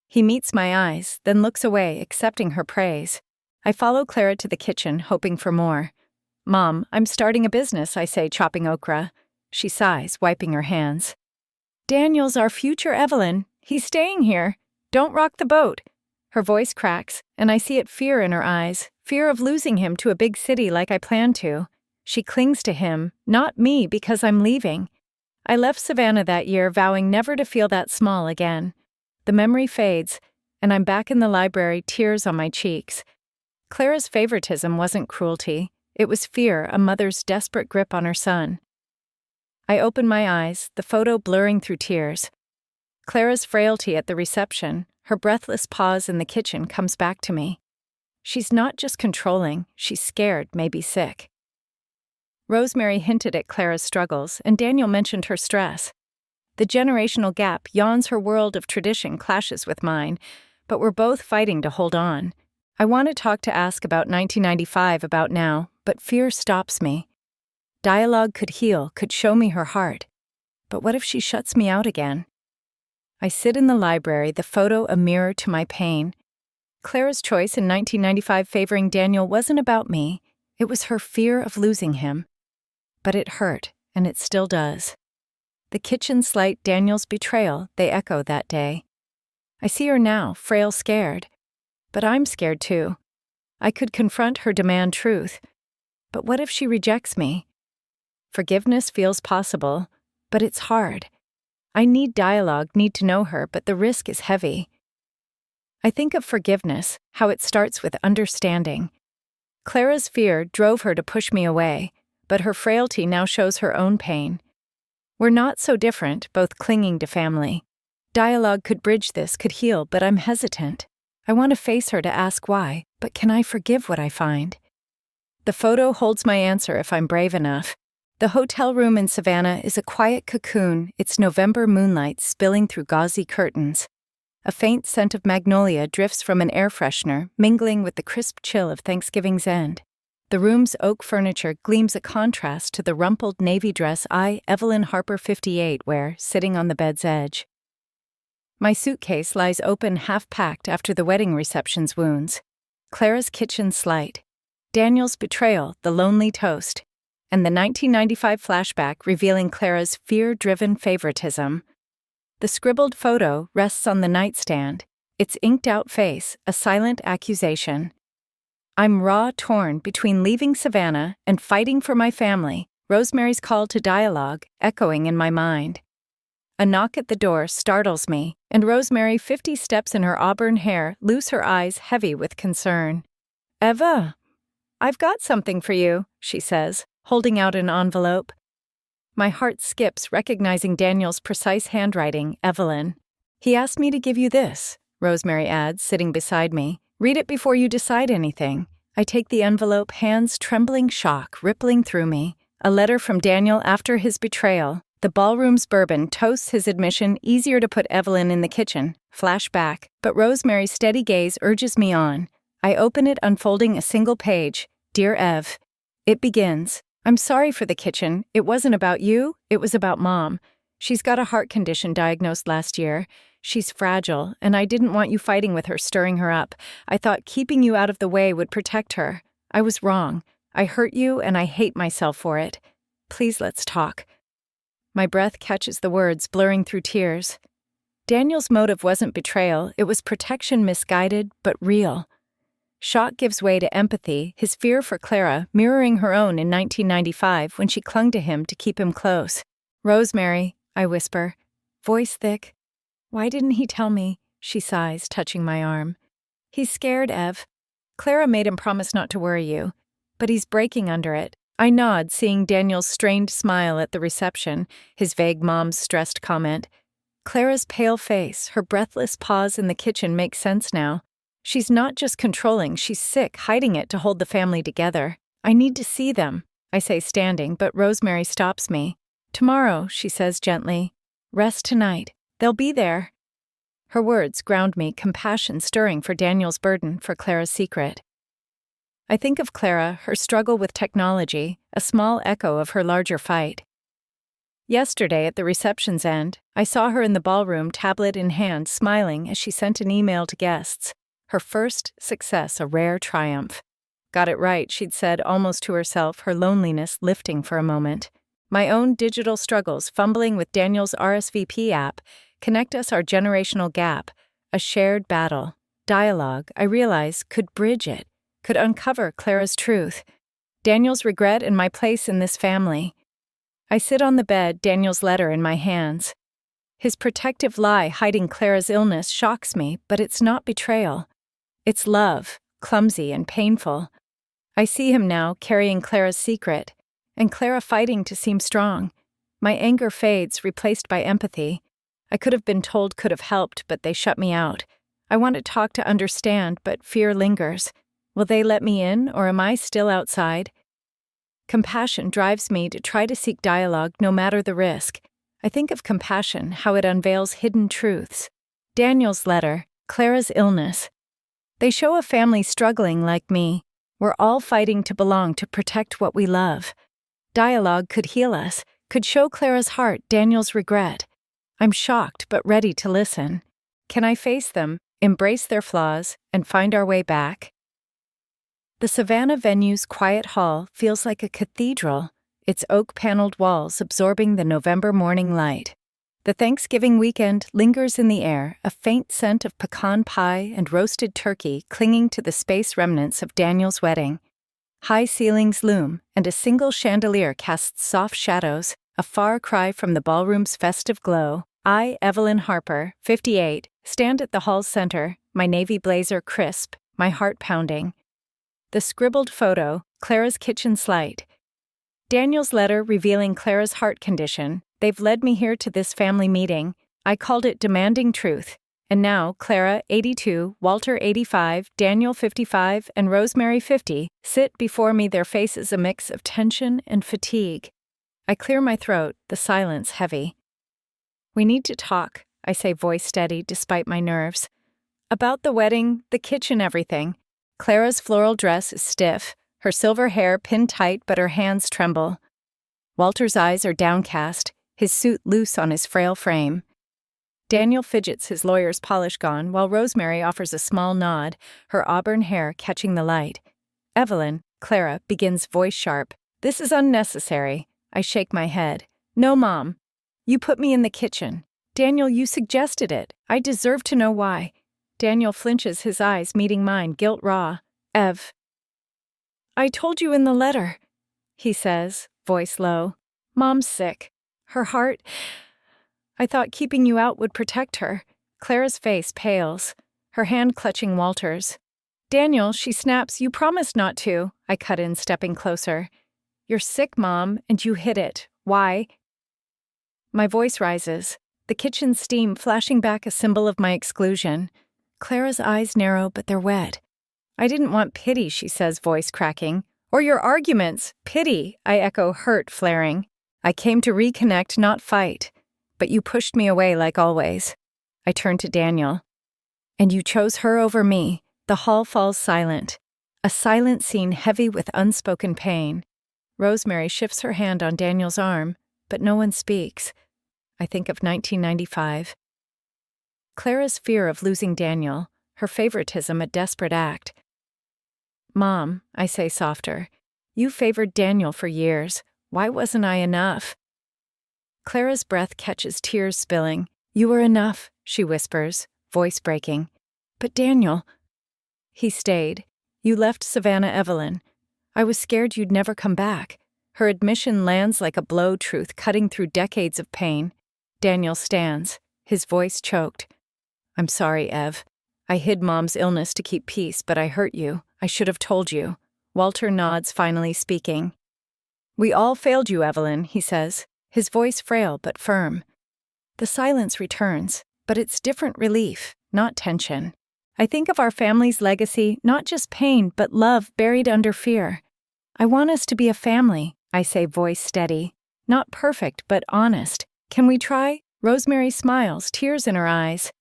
He meets my eyes, then looks away, accepting her praise. I follow Clara to the kitchen, hoping for more. "Mom, I'm starting a business," I say, chopping okra. She sighs, wiping her hands. "Daniel's our future, Evelyn. He's staying here. Don't rock the boat." Her voice cracks, and I see it, fear in her eyes, fear of losing him to a big city like I planned to. She clings to him, not me, because I'm leaving. I left Savannah that year, vowing never to feel that small again. The memory fades, and I'm back in the library, tears on my cheeks. Clara's favoritism wasn't cruelty. It was fear, a mother's desperate grip on her son. I open my eyes, the photo blurring through tears. Clara's frailty at the reception, her breathless pause in the kitchen comes back to me. She's not just controlling, she's scared, maybe sick. Rosemary hinted at Clara's struggles, and Daniel mentioned her stress. The generational gap yawns, her world of tradition clashes with mine, but we're both fighting to hold on. I want to ask about 1995, about now, but fear stops me. Dialogue could heal, could show me her heart. But what if she shuts me out again? I sit in the library, the photo a mirror to my pain. Clara's choice in 1995 favoring Daniel wasn't about me. It was her fear of losing him. But it hurt, and it still does. The kitchen slight, Daniel's betrayal, they echo that day. I see her now, frail, scared. But I'm scared too. I could confront her, demand truth. But what if she rejects me? Forgiveness feels possible, but it's hard. I need dialogue, need to know her, but the risk is heavy. I think of forgiveness, how it starts with understanding. Clara's fear drove her to push me away, but her frailty now shows her own pain. We're not so different, both clinging to family. Dialogue could bridge this, could heal, but I'm hesitant. I want to face her to ask why, but can I forgive what I find? The photo holds my answer if I'm brave enough. The hotel room in Savannah is a quiet cocoon, its November moonlight spilling through gauzy curtains. A faint scent of magnolia drifts from an air freshener, mingling with the crisp chill of Thanksgiving's end. The room's oak furniture gleams a contrast to the rumpled navy dress Evelyn Harper 58 wear, sitting on the bed's edge. My suitcase lies open, half-packed after the wedding reception's wounds. Clara's kitchen slight. Daniel's betrayal, the lonely toast. And the 1995 flashback revealing Clara's fear-driven favoritism. The scribbled photo rests on the nightstand, its inked-out face a silent accusation. I'm raw, torn between leaving Savannah and fighting for my family, Rosemary's call to dialogue echoing in my mind. A knock at the door startles me, and Rosemary, 50 steps in her auburn hair, loose, her eyes heavy with concern. "Eva, I've got something for you," she says, holding out an envelope. My heart skips, recognizing Daniel's precise handwriting, Evelyn. "He asked me to give you this," Rosemary adds, sitting beside me. "Read it before you decide anything." I take the envelope, hands trembling, shock rippling through me. A letter from Daniel after his betrayal. The ballroom's bourbon toasts his admission, easier to put Evelyn in the kitchen. Flashback, but Rosemary's steady gaze urges me on. I open it, unfolding a single page. "Dear Ev." It begins. "I'm sorry for the kitchen. It wasn't about you, it was about Mom. She's got a heart condition diagnosed last year. She's fragile, and I didn't want you fighting with her, stirring her up. I thought keeping you out of the way would protect her. I was wrong. I hurt you, and I hate myself for it. Please, let's talk." My breath catches the words, blurring through tears. Daniel's motive wasn't betrayal, it was protection, misguided, but real. Shock gives way to empathy, his fear for Clara mirroring her own in 1995 when she clung to him to keep him close. "Rosemary," I whisper, voice thick. "Why didn't he tell me?" she sighs, touching my arm. "He's scared, Ev. Clara made him promise not to worry you, but he's breaking under it." I nod, seeing Daniel's strained smile at the reception, his vague mom's stressed comment. Clara's pale face, her breathless pause in the kitchen makes sense now. She's not just controlling, she's sick, hiding it to hold the family together. "I need to see them," I say, standing, but Rosemary stops me. "Tomorrow," she says gently. "Rest tonight. They'll be there." Her words ground me, compassion stirring for Daniel's burden, for Clara's secret. I think of Clara, her struggle with technology, a small echo of her larger fight. Yesterday, at the reception's end, I saw her in the ballroom, tablet in hand, smiling as she sent an email to guests. Her first success, a rare triumph. "Got it right," she'd said, almost to herself, her loneliness lifting for a moment. My own digital struggles, fumbling with Daniel's RSVP app, connect us, our generational gap, a shared battle. Dialogue, I realize, could bridge it, could uncover Clara's truth. Daniel's regret and my place in this family. I sit on the bed, Daniel's letter in my hands. His protective lie hiding Clara's illness shocks me, but it's not betrayal. It's love, clumsy and painful. I see him now, carrying Clara's secret, and Clara fighting to seem strong. My anger fades, replaced by empathy. I could have been told could have helped, but they shut me out. I want to talk to understand, but fear lingers. Will they let me in, or am I still outside? Compassion drives me to try to seek dialogue no matter the risk. I think of compassion, how it unveils hidden truths. Daniel's letter, Clara's illness. They show a family struggling like me. We're all fighting to belong, to protect what we love. Dialogue could heal us, could show Clara's heart Daniel's regret. I'm shocked but ready to listen. Can I face them, embrace their flaws, and find our way back? The Savannah venue's quiet hall feels like a cathedral, its oak-paneled walls absorbing the November morning light. The Thanksgiving weekend lingers in the air, a faint scent of pecan pie and roasted turkey clinging to the space remnants of Daniel's wedding. High ceilings loom, and a single chandelier casts soft shadows, a far cry from the ballroom's festive glow. I, Evelyn Harper, 58, stand at the hall's center, my navy blazer crisp, my heart pounding. The scribbled photo, Clara's kitchen slight. Daniel's letter revealing Clara's heart condition. They've led me here to this family meeting. I called it demanding truth. And now, Clara, 82, Walter, 85, Daniel, 55, and Rosemary, 50, sit before me, their faces a mix of tension and fatigue. I clear my throat, the silence heavy. We need to talk, I say, voice steady despite my nerves. About the wedding, the kitchen, everything. Clara's floral dress is stiff, her silver hair pinned tight but her hands tremble. Walter's eyes are downcast, his suit loose on his frail frame. Daniel fidgets, his lawyer's polish gone, while Rosemary offers a small nod, her auburn hair catching the light. Evelyn, Clara, begins voice sharp. This is unnecessary. I shake my head. No, Mom. You put me in the kitchen. Daniel, you suggested it. I deserve to know why. Daniel flinches, his eyes meeting mine, guilt raw. Ev. I told you in the letter, he says, voice low. Mom's sick. Her heart. I thought keeping you out would protect her. Clara's face pales, her hand clutching Walter's. Daniel, she snaps, you promised not to. I cut in, stepping closer. You're sick, Mom, and you hid it. Why? My voice rises, the kitchen steam flashing back, a symbol of my exclusion. Clara's eyes narrow, but they're wet. I didn't want pity, she says, voice cracking. Or your arguments. Pity, I echo, hurt flaring. I came to reconnect, not fight. But you pushed me away like always. I turn to Daniel. And you chose her over me. The hall falls silent. A silent scene heavy with unspoken pain. Rosemary shifts her hand on Daniel's arm, but no one speaks. I think of 1995. Clara's fear of losing Daniel, her favoritism a desperate act. Mom, I say softer, you favored Daniel for years. Why wasn't I enough? Clara's breath catches tears spilling. You were enough, she whispers, voice breaking. But Daniel. He stayed. You left Savannah, Evelyn. I was scared you'd never come back. Her admission lands like a blow, truth cutting through decades of pain. Daniel stands, his voice choked. I'm sorry, Ev. I hid Mom's illness to keep peace, but I hurt you. I should have told you. Walter nods, finally speaking. We all failed you, Evelyn, he says, his voice frail but firm. The silence returns, but it's different relief, not tension. I think of our family's legacy, not just pain, but love buried under fear. I want us to be a family, I say, voice steady. Not perfect, but honest. Can we try? Rosemary smiles, tears in her eyes.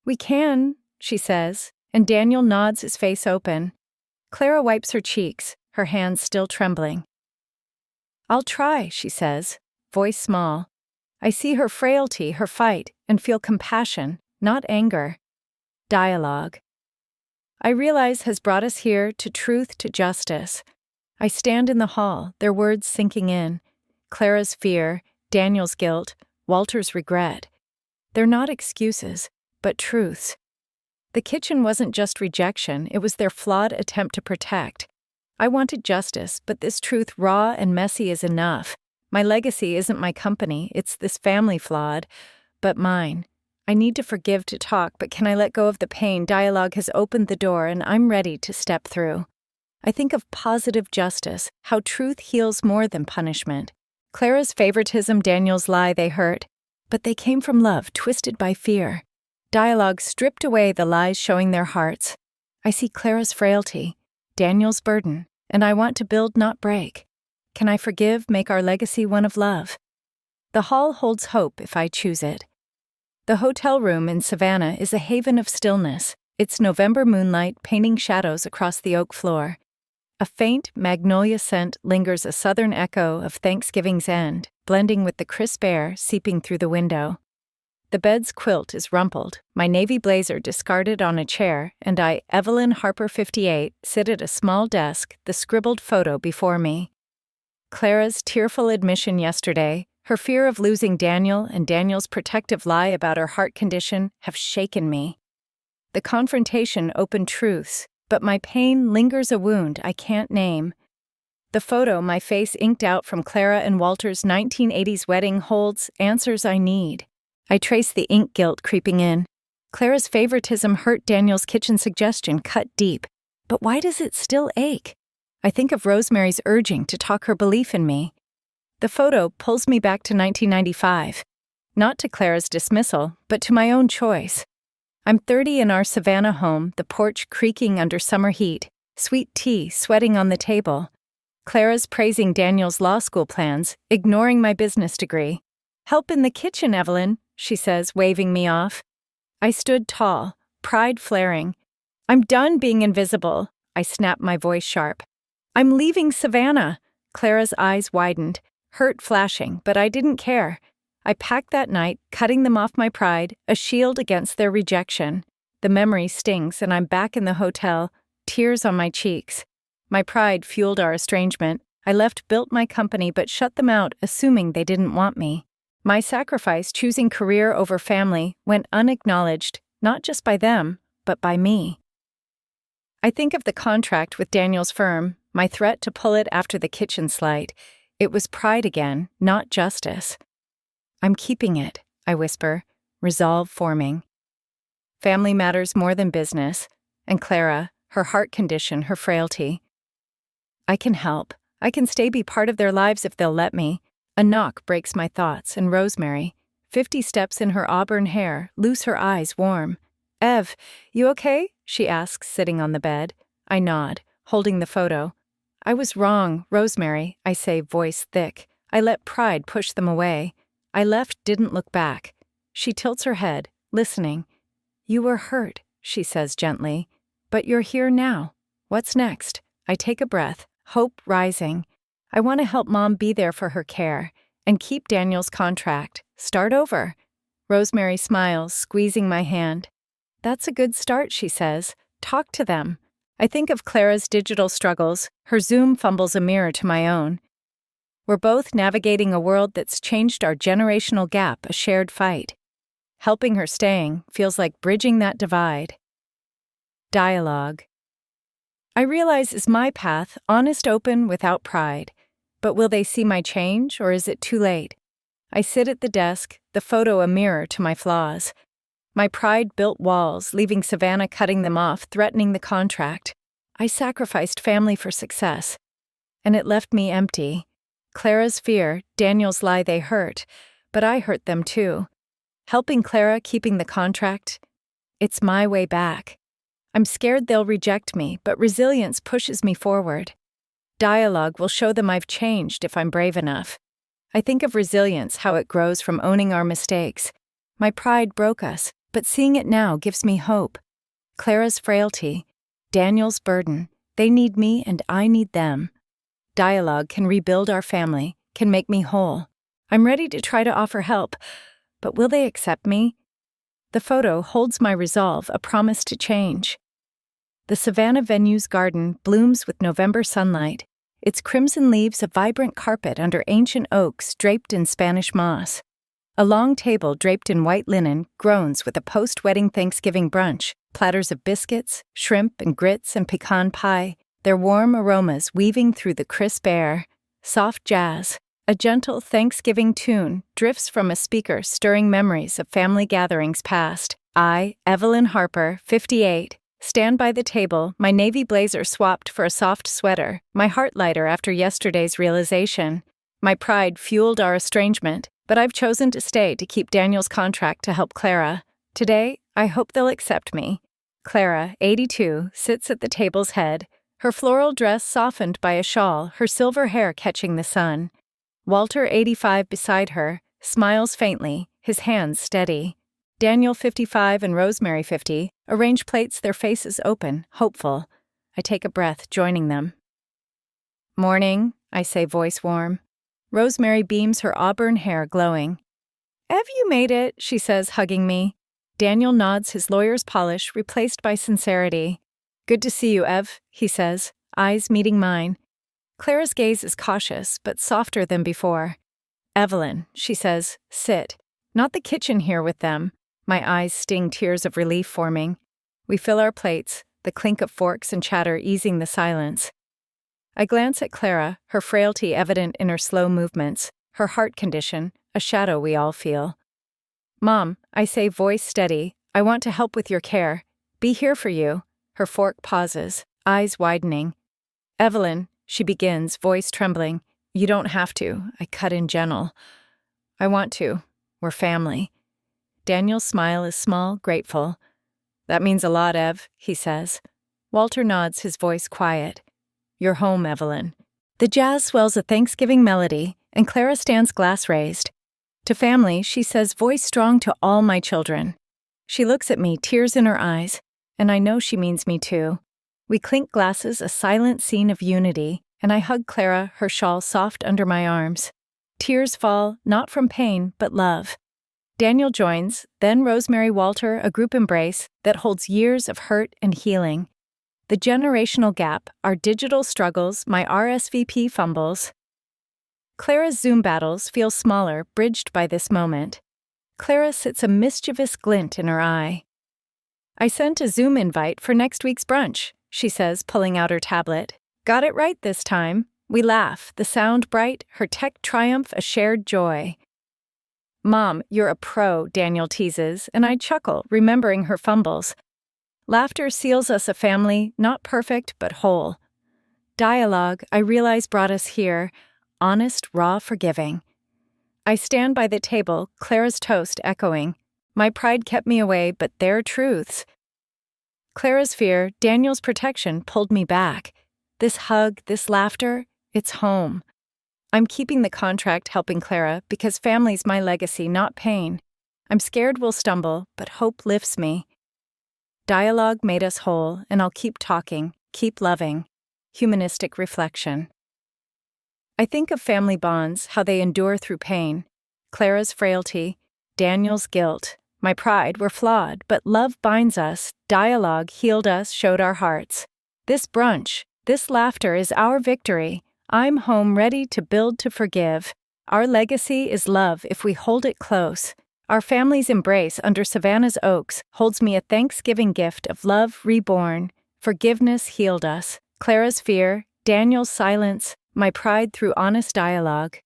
We can, she says, and Daniel nods, his face open. Clara wipes her cheeks, her hands still trembling. I'll try, she says, voice small. I see her frailty, her fight, and feel compassion, not anger. Dialogue. I realize has brought us here to truth, to justice. I stand in the hall, their words sinking in. Clara's fear, Daniel's guilt, Walter's regret. They're not excuses, but truths. The kitchen wasn't just rejection, it was their flawed attempt to protect. I wanted justice, but this truth, raw and messy, is enough. My legacy isn't my company, it's this family flawed, but mine. I need to forgive to talk, but can I let go of the pain? Dialogue has opened the door, and I'm ready to step through. I think of positive justice, how truth heals more than punishment. Clara's favoritism, Daniel's lie, they hurt. But they came from love, twisted by fear. Dialogue stripped away the lies showing their hearts. I see Clara's frailty, Daniel's burden, and I want to build, not break. Can I forgive, make our legacy one of love? The hall holds hope if I choose it. The hotel room in Savannah is a haven of stillness, its November moonlight painting shadows across the oak floor. A faint magnolia scent lingers, a southern echo of Thanksgiving's end, blending with the crisp air seeping through the window. The bed's quilt is rumpled, my navy blazer discarded on a chair, and I, Evelyn Harper 58, sit at a small desk, the scribbled photo before me. Clara's tearful admission yesterday, her fear of losing Daniel and Daniel's protective lie about her heart condition have shaken me. The confrontation opened truths, but my pain lingers, a wound I can't name. The photo, my face inked out from Clara and Walter's 1980s wedding, holds answers I need. I trace the ink guilt creeping in. Clara's favoritism hurt, Daniel's kitchen suggestion cut deep. But why does it still ache? I think of Rosemary's urging to talk her belief in me. The photo pulls me back to 1995. Not to Clara's dismissal, but to my own choice. I'm 30 in our Savannah home, the porch creaking under summer heat, sweet tea sweating on the table. Clara's praising Daniel's law school plans, ignoring my business degree. "Help in the kitchen, Evelyn," she says, waving me off. I stood tall, pride flaring. "I'm done being invisible," I snapped, my voice sharp. "I'm leaving Savannah." Clara's eyes widened, hurt flashing, but I didn't care. I packed that night, cutting them off my pride, a shield against their rejection. The memory stings, and I'm back in the hotel, tears on my cheeks. My pride fueled our estrangement. I left, built my company, but shut them out, assuming they didn't want me. My sacrifice, choosing career over family, went unacknowledged, not just by them, but by me. I think of the contract with Daniel's firm, my threat to pull it after the kitchen slight. It was pride again, not justice. "I'm keeping it," I whisper, resolve forming. Family matters more than business, and Clara, her heart condition, her frailty. I can help. I can stay, be part of their lives if they'll let me. A knock breaks my thoughts, and Rosemary, 50 steps in her auburn hair, loose, her eyes warm. "Ev, you okay?" she asks, sitting on the bed. I nod, holding the photo. "I was wrong, Rosemary," I say, voice thick. I let pride push them away. I left, didn't look back. She tilts her head, listening. "You were hurt," she says gently. "But you're here now. What's next?" I take a breath, hope rising. I want to help Mom be there for her care and keep Daniel's contract. Start over. Rosemary smiles, squeezing my hand. "That's a good start," she says. "Talk to them." I think of Clara's digital struggles. Her Zoom fumbles a mirror to my own. We're both navigating a world that's changed our generational gap, a shared fight. Helping her staying feels like bridging that divide. Dialogue. I realize is my path, honest, open, without pride. But will they see my change, or is it too late? I sit at the desk, the photo a mirror to my flaws. My pride built walls, leaving Savannah, cutting them off, threatening the contract. I sacrificed family for success, and it left me empty. Clara's fear, Daniel's lie, they hurt, but I hurt them too. Helping Clara, keeping the contract, it's my way back. I'm scared they'll reject me, but resilience pushes me forward. Dialogue will show them I've changed if I'm brave enough. I think of resilience, how it grows from owning our mistakes. My pride broke us, but seeing it now gives me hope. Clara's frailty, Daniel's burden, they need me and I need them. Dialogue can rebuild our family, can make me whole. I'm ready to try to offer help, but will they accept me? The photo holds my resolve, a promise to change. The Savannah venue's garden blooms with November sunlight, its crimson leaves a vibrant carpet under ancient oaks draped in Spanish moss. A long table draped in white linen groans with a post-wedding Thanksgiving brunch, platters of biscuits, shrimp and grits and pecan pie, their warm aromas weaving through the crisp air. Soft jazz, a gentle Thanksgiving tune, drifts from a speaker, stirring memories of family gatherings past. I, Evelyn Harper, 58, stand by the table, my navy blazer swapped for a soft sweater, my heart lighter after yesterday's realization. My pride fueled our estrangement, but I've chosen to stay to keep Daniel's contract to help Clara. Today, I hope they'll accept me. Clara, 82, sits at the table's head, her floral dress softened by a shawl, her silver hair catching the sun. Walter, 85, beside her, smiles faintly, his hands steady. Daniel, 55, and Rosemary, 50, arrange plates, their faces open, hopeful. I take a breath, joining them. "Morning," I say, voice warm. Rosemary beams, her auburn hair glowing. "Ev, you made it," she says, hugging me. Daniel nods, his lawyer's polish replaced by sincerity. "Good to see you, Ev," he says, eyes meeting mine. Clara's gaze is cautious, but softer than before. "Evelyn," she says, "sit. Not the kitchen here with them." My eyes sting, tears of relief forming. We fill our plates, the clink of forks and chatter easing the silence. I glance at Clara, her frailty evident in her slow movements, her heart condition, a shadow we all feel. "Mom," I say, voice steady, "I want to help with your care. Be here for you." Her fork pauses, eyes widening. "Evelyn," she begins, voice trembling. "You don't have to," I cut in gentle. "I want to. We're family." Daniel's smile is small, grateful. "That means a lot, Ev," he says. Walter nods, his voice quiet. "You're home, Evelyn." The jazz swells a Thanksgiving melody, and Clara stands glass raised. To family, she says, voice strong, to all my children. She looks at me, tears in her eyes, and I know she means me too. We clink glasses, a silent scene of unity, and I hug Clara, her shawl soft under my arms. Tears fall, not from pain, but love. Daniel joins, then Rosemary, Walter, a group embrace that holds years of hurt and healing. The generational gap, our digital struggles, my RSVP fumbles. Clara's Zoom battles feel smaller, bridged by this moment. Clara sits, a mischievous glint in her eye. "I sent a Zoom invite for next week's brunch," she says, pulling out her tablet. "Got it right this time." We laugh, the sound bright, her tech triumph a shared joy. "Mom, you're a pro," Daniel teases, and I chuckle, remembering her fumbles. Laughter seals us a family, not perfect, but whole. Dialogue, I realize, brought us here, honest, raw, forgiving. I stand by the table, Clara's toast echoing. My pride kept me away, but their truths. Clara's fear, Daniel's protection pulled me back. This hug, this laughter, it's home. I'm keeping the contract, helping Clara, because family's my legacy, not pain. I'm scared we'll stumble, but hope lifts me. Dialogue made us whole, and I'll keep talking, keep loving. Humanistic reflection. I think of family bonds, how they endure through pain. Clara's frailty, Daniel's guilt. My pride, we're flawed, but love binds us. Dialogue healed us, showed our hearts. This brunch, this laughter is our victory. I'm home, ready to build, to forgive. Our legacy is love if we hold it close. Our family's embrace under Savannah's oaks holds me, a Thanksgiving gift of love reborn. Forgiveness healed us. Clara's fear, Daniel's silence, my pride through honest dialogue.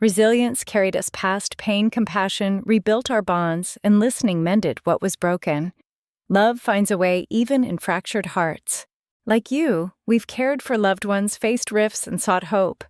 Resilience carried us past pain, compassion, rebuilt our bonds, and listening mended what was broken. Love finds a way even in fractured hearts. Like you, we've cared for loved ones, faced rifts, and sought hope.